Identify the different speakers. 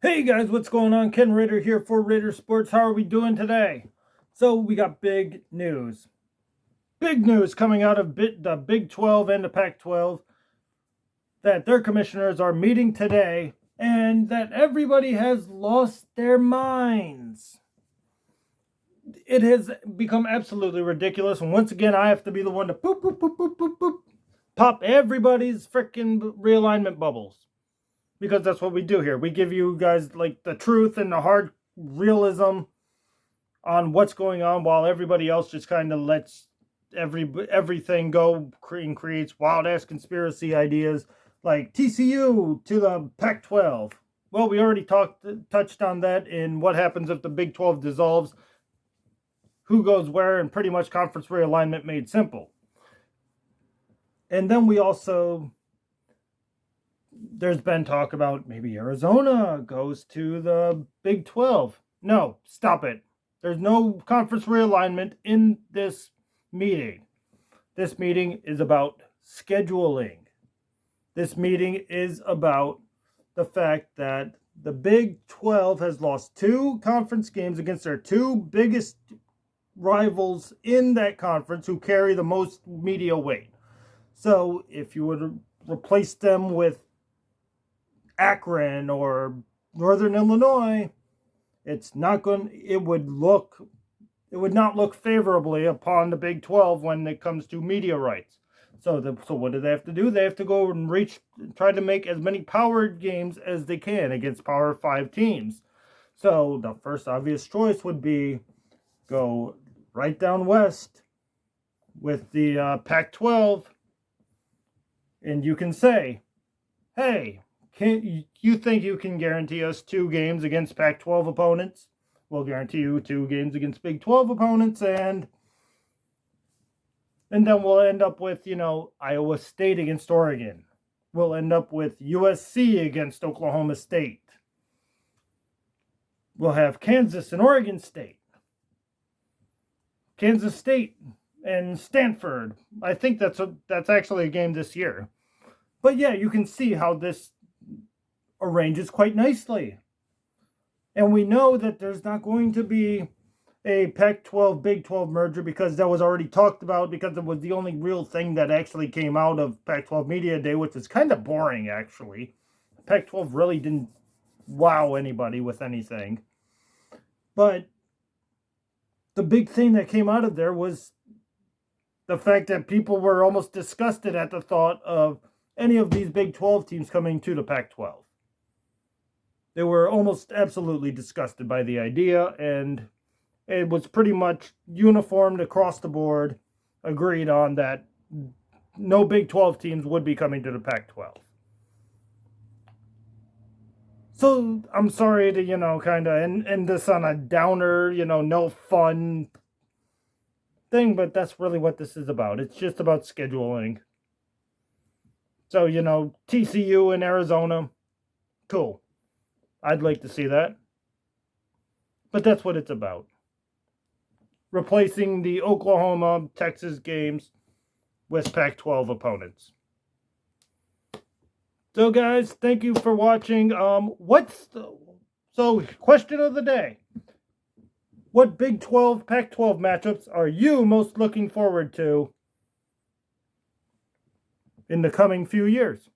Speaker 1: Hey guys, what's going on? Ken Ritter here for Ritter Sports. How are we doing today? So we got big news. Big news coming out of the Big 12 and the Pac-12 that their commissioners are meeting today and that everybody has lost their minds. It has become absolutely ridiculous, and once again I have to be the one to pop everybody's freaking realignment bubbles. Because that's what we do here. We give you guys like the truth and the hard realism on what's going on, while everybody else just kind of lets everything go and creates wild ass conspiracy ideas like TCU to the Pac-12. Well, we already touched on that in what happens if the Big 12 dissolves, who goes where, and pretty much conference realignment made simple. And then we also, there's been talk about maybe Arizona goes to the Big 12. No, stop it. There's no conference realignment in this meeting. This meeting is about scheduling. This meeting is about the fact that the Big 12 has lost 2 conference games against their 2 biggest rivals in that conference who carry the most media weight. So if you would replace them with Akron or Northern Illinois, it would not look favorably upon the Big 12 when it comes to media rights. So what do they have to do? They have to go and try to make as many power games as they can against Power 5 teams. So the first obvious choice would be go right down west with the Pac-12, and you can say, hey, can you think you can guarantee us 2 games against Pac-12 opponents? We'll guarantee you 2 games against Big 12 opponents, and then we'll end up with, Iowa State against Oregon. We'll end up with USC against Oklahoma State. We'll have Kansas and Oregon State. Kansas State and Stanford. I think that's actually a game this year. But yeah, you can see how this arranges quite nicely. And we know that there's not going to be a Pac-12 Big 12 merger, because that was already talked about, because it was the only real thing that actually came out of Pac-12 Media Day, which is kind of boring, actually. Pac-12 really didn't wow anybody with anything. But the big thing that came out of there was the fact that people were almost disgusted at the thought of any of these Big 12 teams coming to the Pac-12. They were almost absolutely disgusted by the idea, and it was pretty much uniformed across the board, agreed on that no Big 12 teams would be coming to the Pac-12. So I'm sorry to, kind of end this on a downer, no fun thing, but that's really what this is about. It's just about scheduling. So, TCU in Arizona, cool. I'd like to see that. But that's what it's about. Replacing the Oklahoma, Texas games with Pac-12 opponents. So guys, thank you for watching. Question of the day. What Big 12, Pac-12 matchups are you most looking forward to in the coming few years?